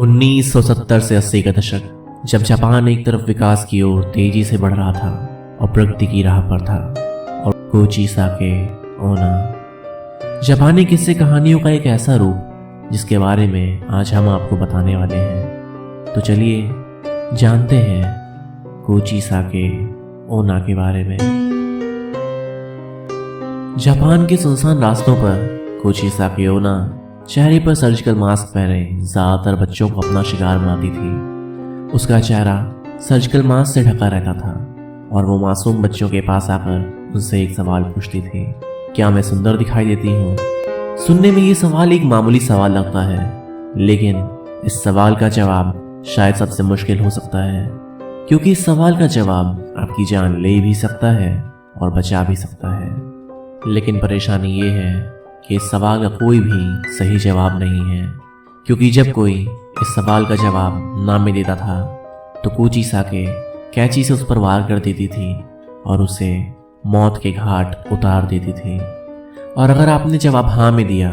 1970 से 80 का दशक, जब जापान एक तरफ विकास की ओर तेजी से बढ़ रहा था और प्रगति की राह पर था, और कोची साके ओना जापानी किस्से कहानियों का एक ऐसा रूप जिसके बारे में आज हम आपको बताने वाले हैं। तो चलिए जानते हैं कोची साके ओना के बारे में। जापान के सुनसान रास्तों पर कोची साके ओना चेहरे पर सर्जिकल मास्क पहने ज्यादातर बच्चों को अपना शिकार बनाती थी। उसका चेहरा सर्जिकल मास्क से ढका रहता था और वो मासूम बच्चों के पास आकर उनसे एक सवाल पूछती थी, क्या मैं सुंदर दिखाई देती हूँ? सुनने में ये सवाल एक मामूली सवाल लगता है, लेकिन इस सवाल का जवाब शायद सबसे मुश्किल हो सकता है, क्योंकि इस सवाल का जवाब आपकी जान ले भी सकता है और बचा भी सकता है। लेकिन परेशानी ये है कि इस सवाल का कोई भी सही जवाब नहीं है, क्योंकि जब कोई इस सवाल का जवाब ना में देता था तो कोची साके कैंची से उस पर वार कर देती थी और उसे मौत के घाट उतार देती थी। और अगर आपने जवाब हाँ में दिया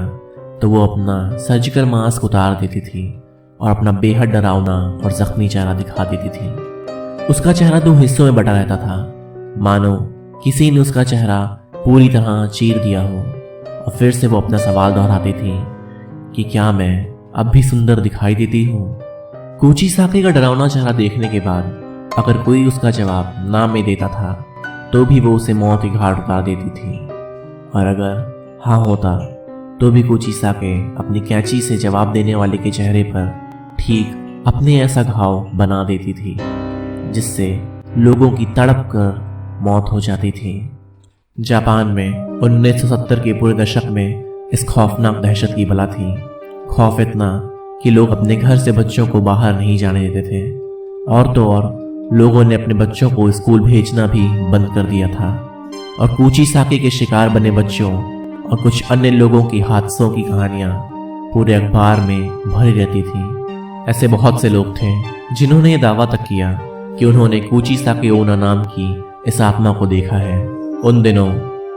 तो वो अपना सर्जिकल मास्क उतार देती थी और अपना बेहद डरावना और जख्मी चेहरा दिखा देती थी। उसका चेहरा दो हिस्सों में बटा रहता था, मानो किसी ने उसका चेहरा पूरी तरह चीर दिया हो। और फिर से वो अपना सवाल दोहराती थी कि क्या मैं अब भी सुंदर दिखाई देती हूँ? कोची साके का डरावना चेहरा देखने के बाद अगर कोई उसका जवाब ना में देता था तो भी वो उसे मौत के घाट उतार देती थी, और अगर हाँ होता तो भी कोची साके अपनी कैंची से जवाब देने वाले के चेहरे पर ठीक अपने ऐसा घाव बना देती थी जिससे लोगों की तड़प कर मौत हो जाती थी। जापान में 1970 के पूरे दशक में इस खौफनाक दहशत की बला थी। खौफ इतना कि लोग अपने घर से बच्चों को बाहर नहीं जाने देते थे, और तो और लोगों ने अपने बच्चों को स्कूल भेजना भी बंद कर दिया था। और कोची साके के शिकार बने बच्चों और कुछ अन्य लोगों की हादसों की कहानियां पूरे अखबार में भरी रहती थी। ऐसे बहुत से लोग थे जिन्होंने ये दावा तक किया कि उन्होंने कोची साके ओना नाम की इस आत्मा को देखा है। उन दिनों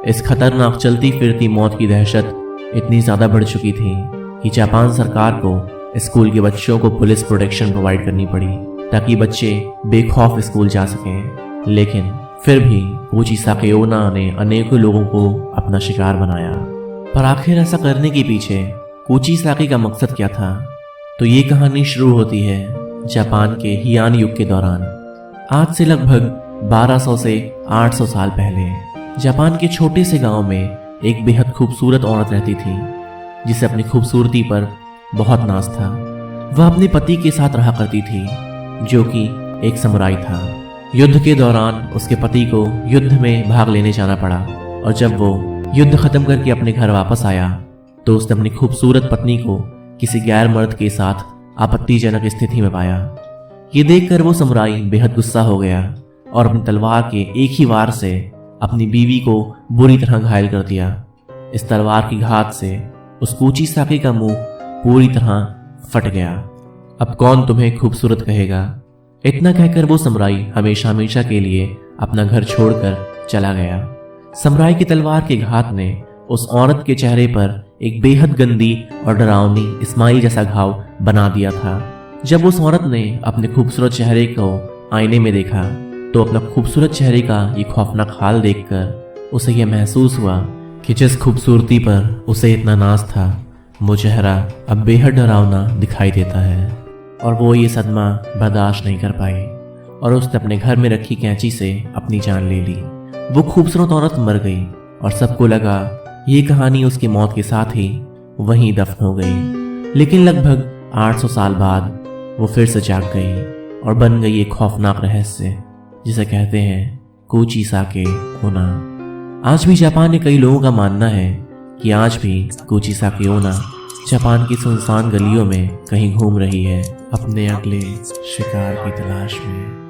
इस खतरनाक चलती फिरती मौत की दहशत इतनी ज्यादा बढ़ चुकी थी कि जापान सरकार को स्कूल के बच्चों को पुलिस प्रोटेक्शन प्रोवाइड करनी पड़ी ताकि बच्चे बेखौफ स्कूल जा सकें। लेकिन फिर भी कोची साके ओना ने अनेकों लोगों को अपना शिकार बनाया। पर आखिर ऐसा करने के पीछे कोची साके का मकसद क्या था? तो ये कहानी शुरू होती है जापान के हियान युग के दौरान। आज से लगभग 1200 से 800 साल पहले जापान के छोटे से गांव में एक बेहद खूबसूरत औरत रहती थी जिसे अपनी खूबसूरती पर बहुत नाज था। वह अपने पति के साथ रहा करती थी जो कि एक समुराई था। युद्ध के दौरान उसके पति को युद्ध में भाग लेने जाना पड़ा, और जब वो युद्ध खत्म करके अपने घर वापस आया तो उसने अपनी खूबसूरत पत्नी को किसी गैर मर्द के साथ आपत्तिजनक स्थिति में पाया। ये देखकर वो समुराई बेहद गुस्सा हो गया और अपनी तलवार के एक ही वार से अपनी बीवी को बुरी तरह घायल कर दिया। इस तलवार की घात से उस कोची साके का मुंह पूरी तरह फट गया। अब कौन तुम्हें खूबसूरत कहेगा? इतना कहकर वो समुराई हमेशा हमेशा के लिए अपना घर छोड़कर चला गया। समुराई की तलवार के घात ने उस औरत के चेहरे पर एक बेहद गंदी और डरावनी स्माइल जैसा घाव बना दिया था। जब उस औरत ने अपने खूबसूरत चेहरे को आईने में देखा तो अपना खूबसूरत चेहरे का ये खौफनाक हाल देखकर उसे यह महसूस हुआ कि जिस खूबसूरती पर उसे इतना नाज था वो चेहरा अब बेहद डरावना दिखाई देता है। और वो ये सदमा बर्दाश्त नहीं कर पाई और उसने अपने घर में रखी कैंची से अपनी जान ले ली। वो खूबसूरत औरत मर गई और सबको लगा ये कहानी उसकी मौत के साथ ही वहीं दफन हो गई। लेकिन लगभग 800 साल बाद वो फिर से जाग गई और बन गई एक खौफनाक रहस्य जिसे कहते हैं कोची साके ओना। आज भी जापान में कई लोगों का मानना है कि आज भी कोची साके ओना जापान की सुनसान गलियों में कहीं घूम रही है अपने अगले शिकार की तलाश में।